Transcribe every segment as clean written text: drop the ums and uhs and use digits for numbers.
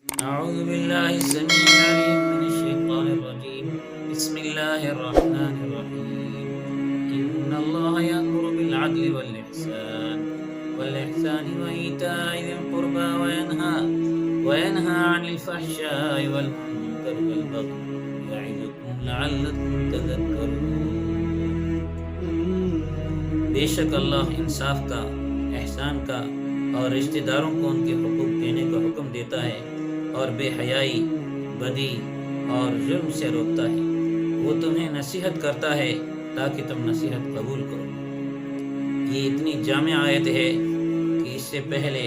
أعوذ بالله السميع العليم من الشيطان الرجيم. بسم الله الرحمن الرحيم. إن الله يأمر بالعدل والإحسان وإيتاء ذي القربى وينهى عن الفحشاء والمنكر والبغي يعظكم لعلكم تذكرون. بے شک اللہ انصاف کا، احسان کا اور رشتہ داروں کو ان کے حقوق دینے کا حکم دیتا ہے، اور بے حیائی، بدی اور ظلم سے روکتا ہے۔ وہ تمہیں نصیحت کرتا ہے تاکہ تم نصیحت قبول کرو۔ یہ اتنی جامع آیت ہے کہ اس سے پہلے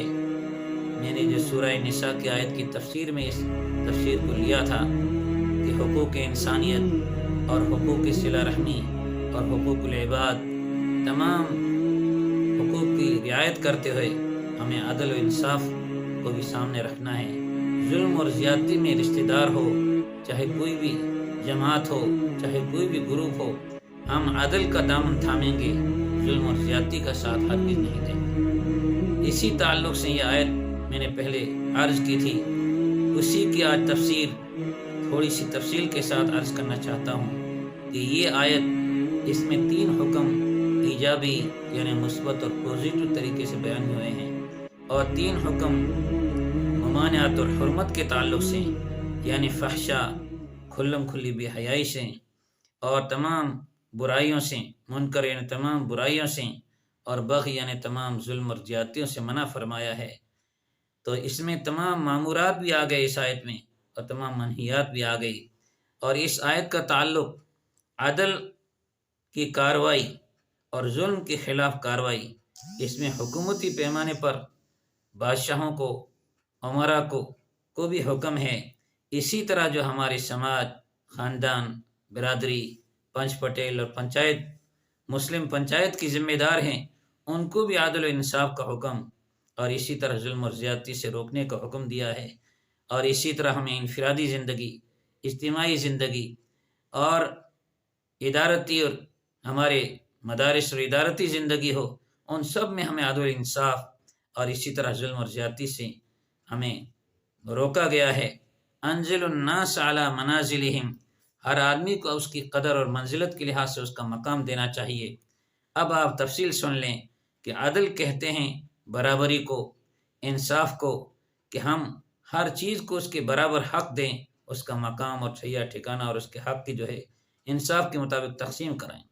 میں نے جو سورہ نساء کی آیت کی تفسیر میں اس تفسیر کو لیا تھا کہ حقوق انسانیت اور حقوق صلہ رحمی اور حقوق العباد، تمام حقوق کی رعایت کرتے ہوئے ہمیں عدل و انصاف کو بھی سامنے رکھنا ہے۔ ظلم اور زیادتی میں رشتہ دار ہو، چاہے کوئی بھی جماعت ہو، چاہے کوئی بھی گروپ ہو، ہم عدل کا دامن تھامیں گے، ظلم اور زیادتی کا ساتھ ہرگز نہیں دیں گے۔ اسی تعلق سے یہ آیت میں نے پہلے عرض کی تھی، اسی کی آج تفسیر تھوڑی سی تفصیل کے ساتھ عرض کرنا چاہتا ہوں کہ یہ آیت، اس میں 3 حکم ایجابی یعنی مثبت اور پازیٹو طریقے سے بیان ہوئے ہیں، اور 3 حکم ممانعت اور حرمت کے تعلق سے، یعنی فحشا، کھلم کھلی بے حیائی سے، اور تمام برائیوں سے، منکر یعنی تمام برائیوں سے، اور بغی یعنی تمام ظلم اور زیادتیوں سے منع فرمایا ہے۔ تو اس میں تمام مامورات بھی آ گئے اس آیت میں، اور تمام منہیات بھی آ گئی۔ اور اس آیت کا تعلق عدل کی کارروائی اور ظلم کے خلاف کارروائی، اس میں حکومتی پیمانے پر بادشاہوں کو، عمرا کو بھی حکم ہے۔ اسی طرح جو ہمارے سماج، خاندان، برادری، پنچ پٹیل اور پنچایت، مسلم پنچایت کی ذمہ دار ہیں، ان کو بھی عدل و انصاف کا حکم، اور اسی طرح ظلم اور زیادتی سے روکنے کا حکم دیا ہے۔ اور اسی طرح ہمیں انفرادی زندگی، اجتماعی زندگی اور ادارتی اور ہمارے مدارس اور ادارتی زندگی ہو، ان سب میں ہمیں عدل و انصاف اور اسی طرح ظلم اور زیادتی سے ہمیں روکا گیا ہے۔ انزل الناس علی منازلہم، ہر آدمی کو اس کی قدر اور منزلت کے لحاظ سے اس کا مقام دینا چاہیے۔ اب آپ تفصیل سن لیں کہ عدل کہتے ہیں برابری کو، انصاف کو، کہ ہم ہر چیز کو اس کے برابر حق دیں، اس کا مقام اور صحیح ٹھکانہ اور اس کے حق کی جو ہے انصاف کے مطابق تقسیم کرائیں۔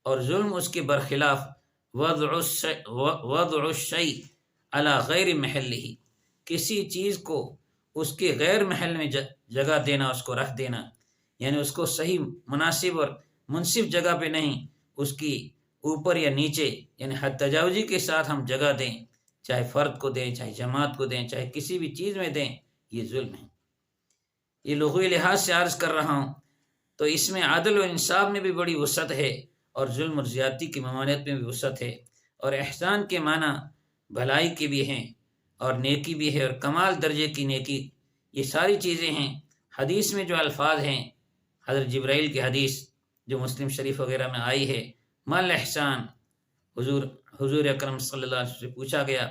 اور ظلم اس کے برخلاف وضع الشیء علی غیر محلہ، کسی چیز کو اس کے غیر محل میں جگہ دینا، اس کو رکھ دینا، یعنی اس کو صحیح مناسب اور منصف جگہ پہ نہیں، اس کی اوپر یا نیچے، یعنی حد تجاوزی کے ساتھ ہم جگہ دیں، چاہے فرد کو دیں، چاہے جماعت کو دیں، چاہے کسی بھی چیز میں دیں، یہ ظلم ہے۔ یہ لغوی لحاظ سے عرض کر رہا ہوں، تو اس میں عدل و انصاف میں بھی بڑی وسعت ہے، اور ظلم اور زیادتی کی ممانعت میں بھی وسعت ہے۔ اور احسان کے معنی بھلائی کے بھی ہیں، اور نیکی بھی ہے، اور کمال درجے کی نیکی، یہ ساری چیزیں ہیں۔ حدیث میں جو الفاظ ہیں، حضرت جبرائیل کی حدیث جو مسلم شریف وغیرہ میں آئی ہے، مل احسان، حضور اکرم صلی اللہ علیہ وسلم سے پوچھا گیا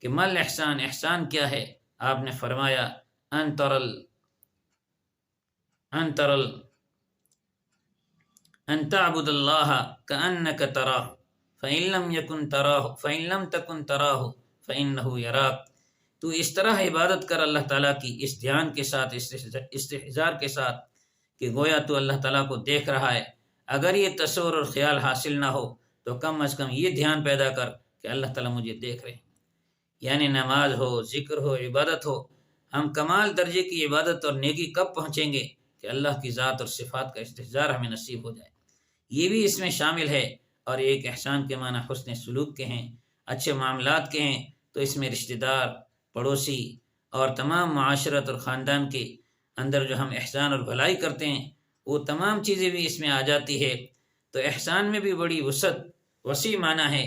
کہ مل احسان، احسان کیا ہے؟ آپ نے فرمایا ان تعبد اللہ کأنک تراہ فإن لم تکن تراہ فإنہ یراک۔ تو اس طرح عبادت کر اللہ تعالیٰ کی، اس دھیان کے ساتھ، استحضار کے ساتھ، کہ گویا تو اللہ تعالیٰ کو دیکھ رہا ہے۔ اگر یہ تصور اور خیال حاصل نہ ہو تو کم از کم یہ دھیان پیدا کر کہ اللہ تعالیٰ مجھے دیکھ رہے ہیں۔ یعنی نماز ہو، ذکر ہو، عبادت ہو، ہم کمال درجے کی عبادت اور نیکی کب پہنچیں گے کہ اللہ کی ذات اور صفات کا استحضار ہمیں نصیب ہو جائے۔ یہ بھی اس میں شامل ہے۔ اور ایک احسان کے معنی حسن سلوک کے ہیں، اچھے معاملات کے ہیں، تو اس میں رشتہ دار، پڑوسی اور تمام معاشرت اور خاندان کے اندر جو ہم احسان اور بھلائی کرتے ہیں، وہ تمام چیزیں بھی اس میں آ جاتی ہے۔ تو احسان میں بھی بڑی وسیع معنی ہے۔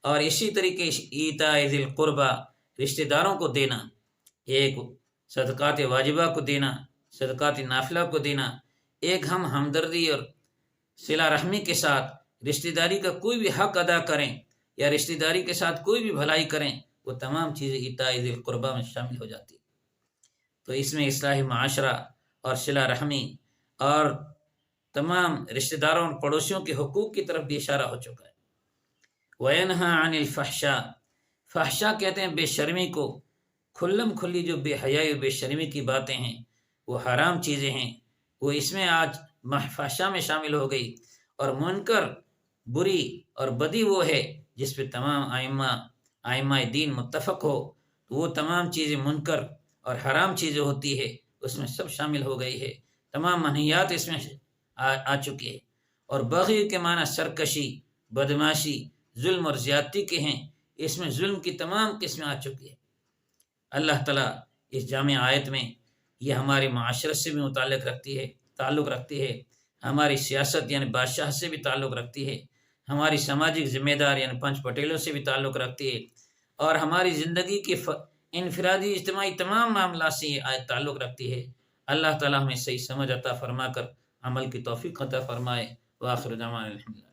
اور اسی طریقے ایتاء ذی القربہ، رشتہ داروں کو دینا، ایک صدقات واجبہ کو دینا، صدقات نافلہ کو دینا، ایک ہم ہمدردی اور صلہ رحمی کے ساتھ رشتہ داری کا کوئی بھی حق ادا کریں، یا رشتہ داری کے ساتھ کوئی بھی بھلائی کریں، وہ تمام چیزیں ایتاء ذی القربہ میں شامل ہو جاتی ہیں۔ تو اس میں اصلاح معاشرہ اور صلہ رحمی اور تمام رشتہ داروں اور پڑوسیوں کے حقوق کی طرف بھی اشارہ ہو چکا ہے۔ وَيَنْهَا عَنِ الْفَحْشَاءِ، فحشا کہتے ہیں بے شرمی کو، کھلم کھلی جو بے حیائی و بے شرمی کی باتیں ہیں، وہ حرام چیزیں ہیں، وہ اس میں آج فحشا میں شامل ہو گئی۔ اور منکر، بری اور بدی وہ ہے جس پہ تمام آئمہ دین متفق ہو، تو وہ تمام چیزیں منکر اور حرام چیزیں ہوتی ہے، اس میں سب شامل ہو گئی ہے، تمام منہیات اس میں آ چکی ہے۔ اور بغی کے معنی سرکشی، بدماشی، ظلم اور زیادتی کے ہیں، اس میں ظلم کی تمام قسمیں آ چکی ہے۔ اللہ تعالیٰ اس جامع آیت میں یہ ہمارے معاشرت سے بھی تعلق رکھتی ہے، ہماری سیاست یعنی بادشاہ سے بھی تعلق رکھتی ہے، ہماری سماجی ذمہ دار یعنی پنچ پٹیلوں سے بھی تعلق رکھتی ہے، اور ہماری زندگی کے انفرادی اجتماعی تمام معاملات سے یہ آیت تعلق رکھتی ہے۔ اللہ تعالیٰ ہمیں صحیح سمجھ عطا فرما کر عمل کی توفیق عطا فرمائے۔ وآخر دعوانا الحمدللہ۔